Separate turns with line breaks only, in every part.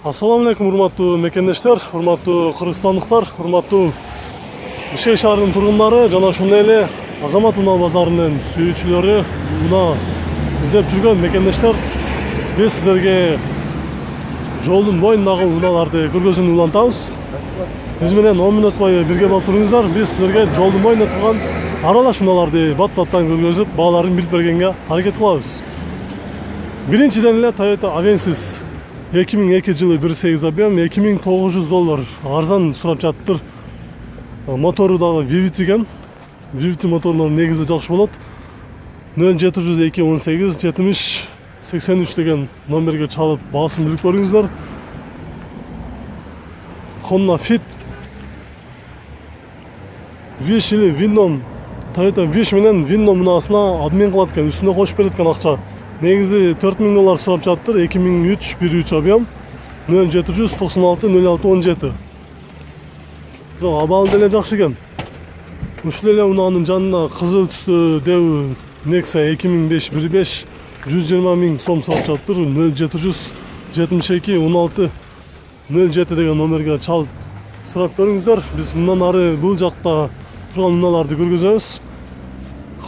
Ассаламу алейкум, урматтуу мекендештер, урматтуу кыргызстандыктар, урматтуу Бишкек шаарынын тургундары жана ошондой эле Азамат унаа базарынын сүйүүчүлөрү, унаа издеп жүргөн мекендештер, биз сиздерге жолдун боюндагы унааларды көргөзүүнү улантабыз. Биз менен 10 мүнөт бою бирге болуп туруңуздар. Биз сиздерге жолдун боюнда турган аралаш унааларды бат-баттан көргөзүп, бааларын билип бергенге аракет кылабыз. Биринчиден эле Toyota Avensis 2002 жылы 1.8 объем $2900 арзан сурап жатыптыр. Мотору дагы VVT экен. VVT моторунун негизи жакшы болот. 0702187083 деген номерге чалып баасын билип көрүңүздөр. Honda Fit Wish или Winnom, Toyota Wish менен Winnom унаасына обмен кылат экен, үстүнө кошуп берет экен акча. Негизи $4000 сурап жатыптыр. 2003 1.3 объем 0796 0617. Абалы деле жакшы экен. Ушул эле унаанын жанына кызыл түстүү Dew Nexa 2005 1.5 120 000 сом сурап жатыптыр. 0772 16 07 деген номерге чалып сурап көрүңүздөр. Биз мындан ары бул жакта турган унааларды көргөзөбүз.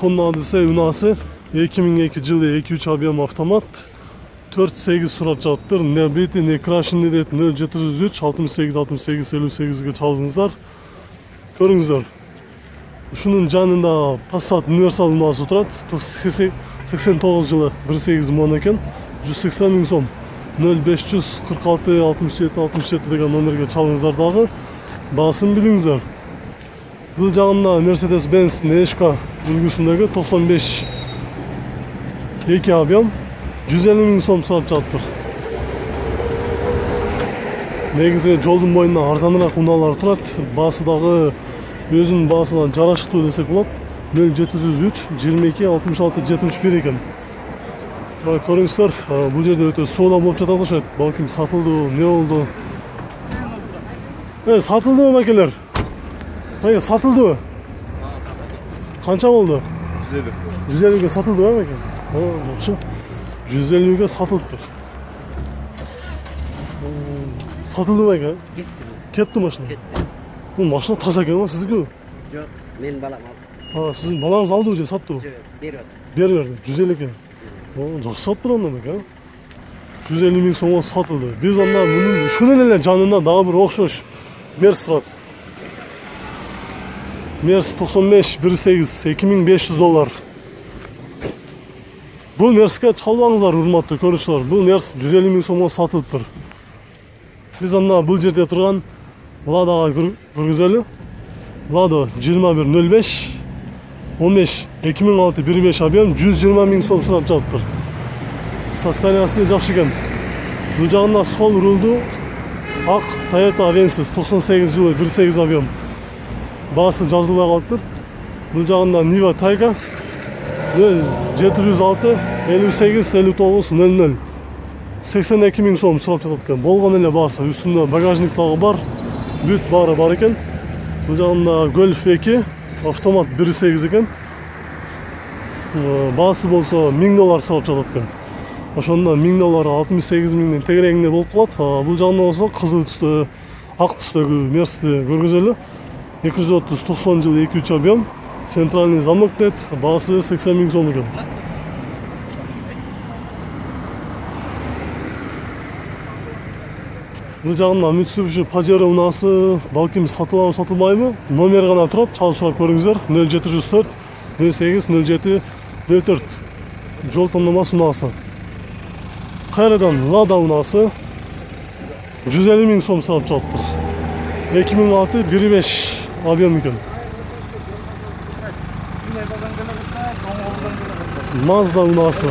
Honda Odyssey унаасы 2002 жылы 2.3 объем автомат 4.8 сурап жатыптыр. Не бити, не крашеный дейт. 0703 68 68 58ге чалдыңыздар. Көрүңүздөр. Ушунун жанында Passat универсал унаасы турат. 89 жылы 1.8 мон экен. 180 000 сом. 0546 67 67 деген номерге чалыңыздар дагы. Баасын билиңиздер. Бул жагында Mercedes-Benz NSK үлгүсүндөгү 95 2 объем 150 000 сом сурап жатыптыр. Негизи жолдун боюнда арзаныраак унаалар турат. Баасы дагы өзүнүн баасына жарашыктуу десек болот. 0703 22 66 71 экен. Көрүңүздөр, бул жерде өтө соода болуп жатат окшойт. Балким сатылды, не болду? Сатылдыбы бакелер? Сатылдыбы? Канча болду? 150. 150ге сатылдыбы баке? Жакшы. 150ге сатылыптыр. Сатылды баке? Кетти машина. Бул машина таза экен го, сиздики?
Жок, менин балам алды.
Сиздин балаңыз алдыбы же саттыбы?
Жок, берип атат.
Берди. 150 экен. Жакшы сатыптыр анда баке. 150 000 сомго сатылды. Биз анда мунун ушунун эле жанында дагы бир окшош Мерс турат. Мерс 95 1.8 $2500. Бул Мерске чалбаңыздар, урматтуу көрүүчүлөр. Бул Мерс 150 000 сомго сатылыптыр. Биз анда бул жерде турган Ладага көргөзөлү. Lado 2105 15 2006 1.5 объем 120 000 сом сурап жатыптыр. Состояниясы жакшы экен. Бул жагында сол рулду ак Toyota Avensis 98 жылы 1.8 объем. Баасы жазылбай калыптыр. Бул жагында Niva Tayca 706 58 59 00 82 000 сом сурап жатат экен. Болгон эле баасы. Үстүндө багажник дагы бар. Бүт баары бар экен. Бул жагында Golf 2 автомат 1.8 экен. Баасы болсо $1000 сурап жатат экен. Ошондо $1000 68 000 тегерегинде болуп калат. Бул жагында болсо кызыл түстө, ак түстөгү Мерсти көргөзөлү. 230 жылы 2.3 объем. Центральный замок дейт. Баасы 80 000 сом экен. Бул жагында Mitsubishi Pajero унаасы балким сатылабы сатылбайбы? Номер гана турат, чалып сурап көрүңүздөр. 0704 08 07 04. Жол тандамасы унаасы. Кайрадан Lada унаасы 150 000 сом сурап жатыптыр. 2006 1.5 объем экен. Mazda унаасы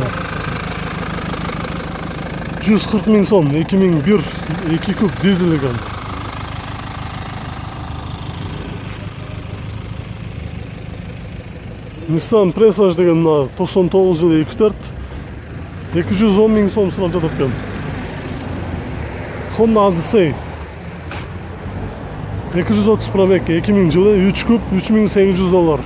140 000 сом, 2001 2 куб дизель экен. Nissan Presage деген 99 жылы 2.4 210 000 сом сурап жатат экен. Honda Odyssey 230 пробег 2000 жылы 3 куб $3800.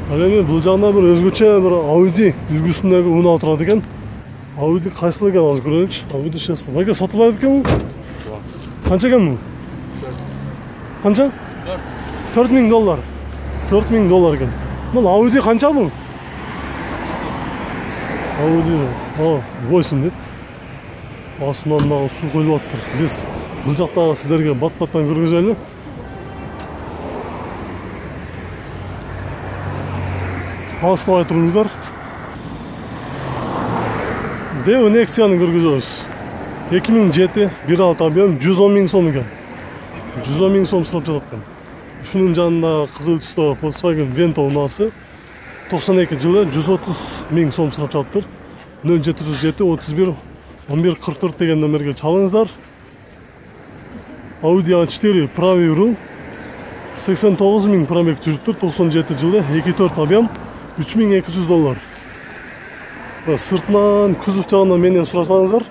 Ал эми бул жагында бир өзгөчө бир Audi үлгүсүндөгү унаа турат экен. Audi кайсыл экен азыр көрөлүчү. Audi сейчас. Байке сатылбайт экен бул. Канча экен бул? Канча? $4000. $4000 экен. Бул Audi канча бул? Audi 8 дейт. Астынан мына суу коюлуп атыптыр. Биз бул жактагы сиздерге бат-баттан көргөзөлү. Алыстабай туруңуздар. Deo Nexia'ны көргөзөбүз. 2007 1.6 объем 110 000 сом экен. 110 000 сом сурап жатат экен. Ушунун жанында кызыл түстө Volkswagen Vento унаасы 92 жылы 130 000 сом сурап жатыптыр. 0707 31 11 44 деген номерге чалыңыздар. Audi A4 правый руль 89 000 пробег жүрүптүр. 97 жылы 2.4 объем $3200. Сыртынан күзүк жагынан менен сурасаңыздар,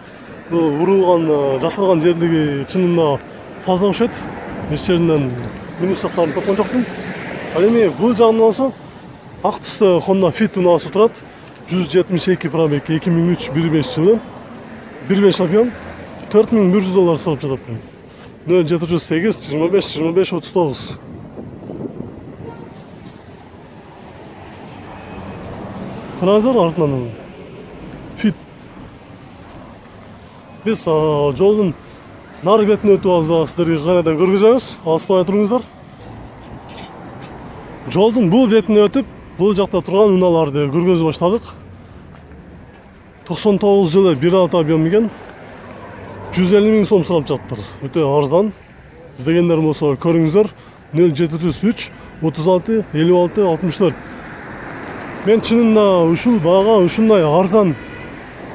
урулган, жасалган жерлиги чынында таза окшойт. Эч жеринен минус жактарын топкон жокмун. Ал эми бул жагынан болсо ак түстө Honda Fit унаасы турат. 172 пробег 2003 15 жылы 1.5 объем $4100 сурап жатат экен. 0708 25 25 39. Караңыздар артынан Fit. Биз жолдун нары бетине өтүп алабыз, сиздерге кайрадан көргөзөбүз. Алыстабай туруңуздар. Жолдун бул бетине өтүп, бул жакта турган унааларды көргөзүп баштадык. 99 жылы 1.6 объем экен. 150 000 сом сурап жатыптыр. Өтө арзан. Издегендер болсо көрүңүздөр. 0703 36 56 64. Мен чынында ушул баага ушундай арзан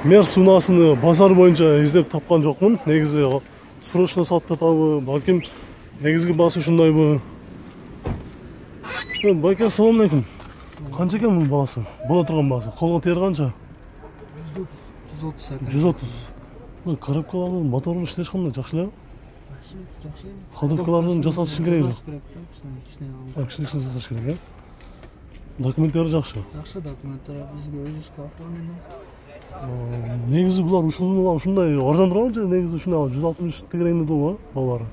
Мерс унаасын базар боюнча издеп тапкан жокмун. Негизи срочно сатып жатабы, балким негизги баасы ушундайбы. Байке, ассаламу алейкум. Канча экен бул баасы? Боло турган баасы. Колго тери канча?
130 экен.
130. Коробкалардын мотору иштеш кандай, жакшы эле?
Жакшы.
Ходовкаларын жасатыш керек эле. Кичине жасатыш керек, э? Документтери жакшы.
Жакшы документтер бизге өзүбүзгө алып.
Негизи булар ушундай арзан турабы же негизи ушундай 160 тегереңде долбу балары?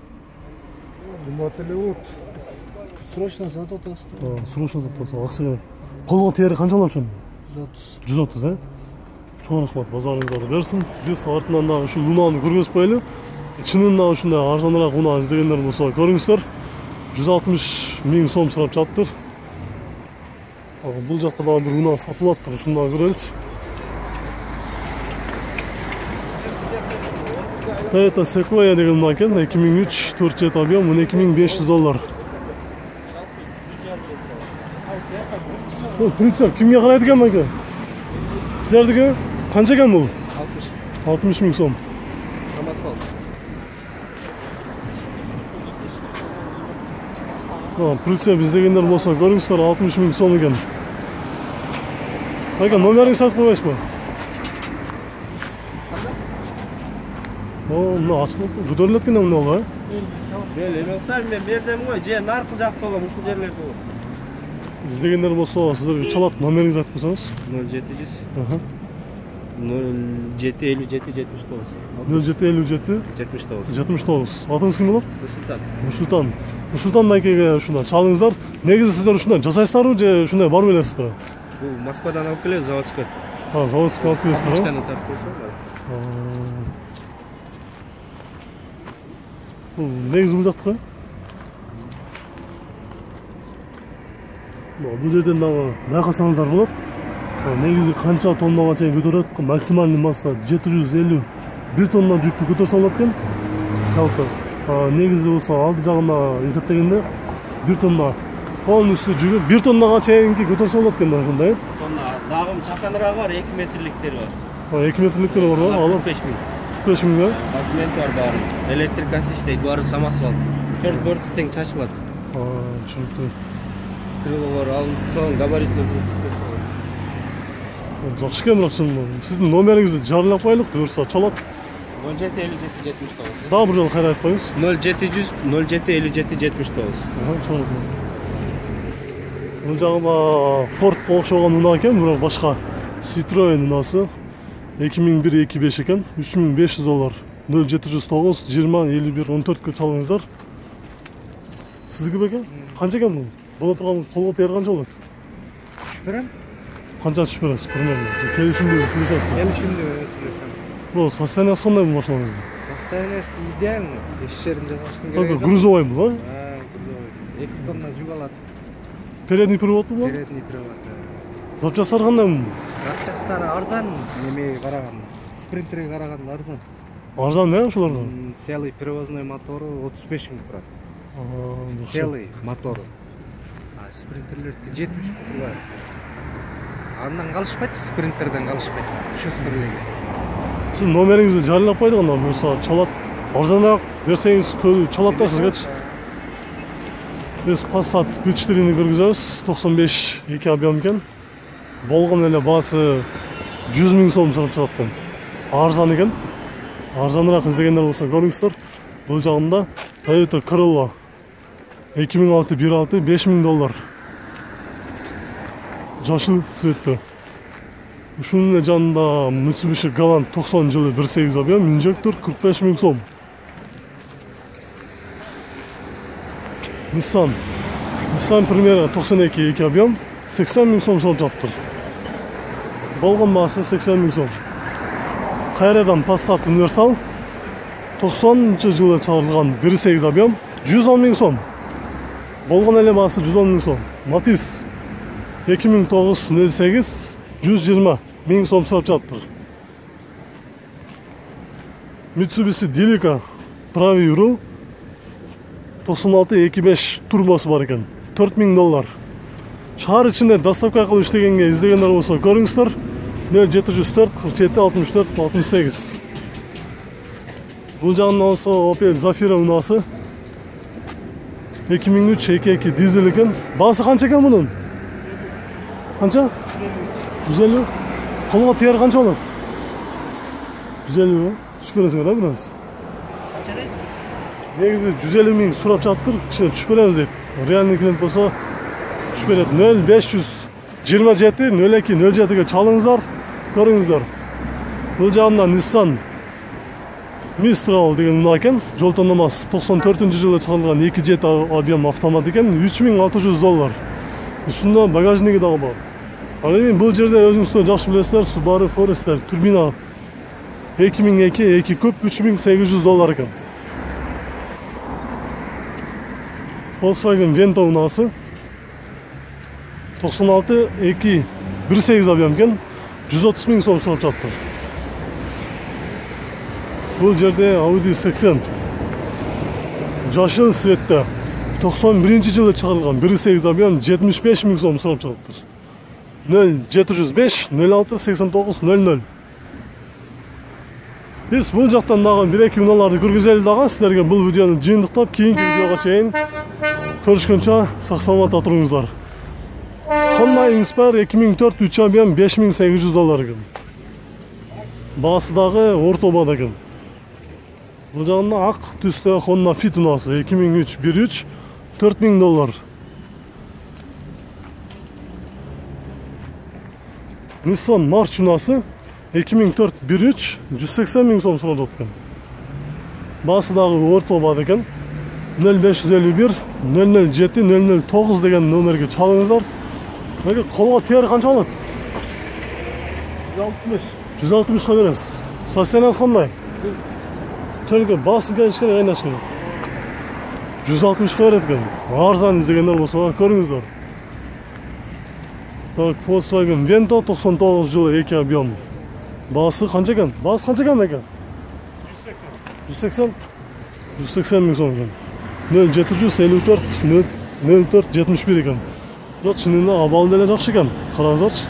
Бул срочно сатып атасыздар.
Срочно сатып атасыз, акча керек. Колго тери канчалап чөм? 130, э? Чоң рахмат, базарыңызды берсин. Биз артынан да ушул унааны көргөзүп коелу. Чынында ушундай арзаныраак унаа издегендер болсо көрүңүздөр. 160 000 сом сурап жатыптыр. Бул жакта дагы бир унаа сатылып атыптыр, ушуну дагы көрөлүчү. Toyota Sequoia деген унаа экен, 2003 4.7 объем $12500. Прицеп кимге карайт экен байке? Силердики канча экен бул? 60 000 сом. Прицеп издегендер болсо көрүңүздөр, 60 000 сом экен. Байке, номериңизди айтып койбойсузбу? Мына ачылып, көтөрүлөт экен эмне болду, э?
Эме болса мен бердем го, же наркы жакта болом, ушул жерлерде болом.
Издегендер болсо сиздерге чалат, номериңизди айтып койсоңуз.
0700 0757 79.
0757
79.
79. Атыңыз ким болот?
Нурсултан.
Нурсултан байкеге ушундай чалыңыздар. Негизи сиздер ушундай жасайсыздарбы же ушундай барып элесиздер?
Бул Москвадан алып келет, заводской.
Заводской алып келесиздер.
Качканы тартып койсоңдар.
Негизи бул жактыкы. Бул жерден дагы байкасаңыздар болот. Негизи канча тоннага чейин көтөрөт? Максимальный масса 750 1 тонна жүктү көтөрсө болот экен. Жалпы негизи болсо алды жагына эсептегенде 1 тонна полностью жүгүп 1 тоннага чейинки көтөрсө болот экен да ошондой.
Тонна дагы чаканыраагы бар, 2 метрликтери бар.
2 метрликтери барбы? Алар
45 000.
45 000
Документи бар баары. Электрикасы иштейт, баары самосвал. 4 борту тең чачылат.
Түшүнүктүү.
Крылолор алынып, чоң габаритлер.
Жакшы экен, бирок сиздин номериңизди жарыйлап коелук, буюрса чалат.
0757 79.
Дагы бир жолу кайра айтып коюңуз.
0700 0757 79.
Чоң. Бул жагында Ford окшогон унаа экен, бирок башка Citroen унаасы. 2001-25 екен, 3500 доллар. 0709 20 51 14-ке чалыңыздар. Сізге бекен? Қанша екен бұл? Бола тұрған қолға тегер қанша болады?
Берем.
Қанша түшіп бересіз? Примерно. Келісімде сөйлесесіз.
Келишимде сөйлесем.
Бұл состояниесі қандай бұл машинаңыздың?
Состояниесі идеально. Еш жерін жасаштың
Только
керегі жоқ.
грузовой бұл, а?
Грузовой. 2 тонна жүк алады.
Передний привод бұл?
Передний привод.
Запчастары қандай бұл?
Запчастары арзан, немеге қарағанда. Спринтерге қарағанда арзан.
Арзан не шуларда?
Селый привозной моторы 35 мың тұрады. Селый моторы. Спринтерлердікі 70 мың тұрады. Андан қалышпайды, спринтерден қалышпайды. Шустерлеге.
Сіз номеріңізді жариялап қойды ғана, болса чалат. Арзанырақ берсеңіз чалат да сізге. Біз Passat B4-ні көргіземіз, 95 2 объем екен. Болған әлі басы 100 мың сом сұрап жатқан. Арзан екен. Арзанырақ іздегендер болса көріңіздер. Бұл жағында Toyota Corolla 2006 1.6 5000 доллар. Жашыл цветті. Ушунун жанында Mitsubishi Galant 90 жылы 1.8 объем, инжектор 45 мың сом. Nissan Primera 92 2 объем 80 мың сом сұрап жатыр. Болған басы 80 мың сом. Қайрадан Passat Universal 90 жылы чыгарылган 1.8 объем 110 мың сом. Болған әлі басы 110 мың сом. Matiz 2009-08 120 мың сом сұрап жатыр. Mitsubishi Delica Pravi Euro 96-25 турбосы бар екен. 4000 доллар. Шаар ішінде доставка арқылы іштегенге іздегендер болса көріңіздер. 0704 47 64 68. Бұл жағында болса Opel Zafira унасы 2003-22 дизель екен. Басы қанша екен бұның? Қанша? 150. Қолға тегер қанша болады? 150. Түшіп бересіңдер да біраз? Негізі 150 мың сұрап жатыр, кішіне түшіп береміз деп. Реальный клиент болса түшіп береді. 0527 02 07-ге чалыңыздар, көріңіздер. Бұл жағында Nissan Mistral деген ұна екен. Жол таңдамасы 94 жылы шығарылған 2.7 объем автомат екен. 3600 доллар. Үстінде багажнигі дағы бар. Бұл жерде өзіңізді жақсы білесіздер, Subaru Forester турбина 2002 2 көп 3800 доллар екен. Volkswagen Vento ұнасы 96 2 1.8 объем екен. 130 мың сом сұрап жатыр. Бұл жерде Audi 80 жашыл цветті 91 жылы шығарылған 1.8 объем 75 мың сом сұрап жатыр. 0705 06 89 00. Біз бұл жақтан даған 1-2 ұналарды көргізелі даған. Сіздерге бұл видеоны жиынтықтап, кейінгі видеоға чейін көрішкенше сақ-саламатта тұрыңыздар. Honda Inspire 2004 3 объем 5800 доллар екен. Басыдағы ортобада екен. Бұл жағында ақ түсті Honda Fit ұнасы 2003 1.3 4000 доллар. Nissan March ұнасы 2004 1.3 180 мың сом сұрап жатқан. Басыдағы ортобада екен. 0551 007 009 деген номерге чалыңыздар. Қолға тегер қанша алады? 160-ға бересіз. Состояниесі қандай? Только басын кәнішкені қайнашкені. 160-ға береді екен. Арзан іздегендер болса көріңіздер. Volkswagen Vento 99 жылы 2 объем. Басы қанша екен? Басы қанша екен екен? 180. 180 мың сом екен. 0754 04 71 екен. Жоқ, шынында абалы дәлі жақшы екен. Қараңыздаршы.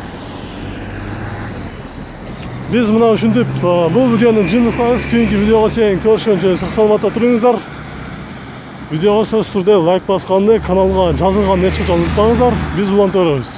Біз мына үшіндіп бұл видеоны жиынтықтаңыз. Кейінгі видеоға чейін көрішкенше сақ-саламатта тұрыңыздар. Видеоға сөз түрде лайк басқанды, каналға жазылған нетші ұмытпаңыздар. Біз ұлан төріміз.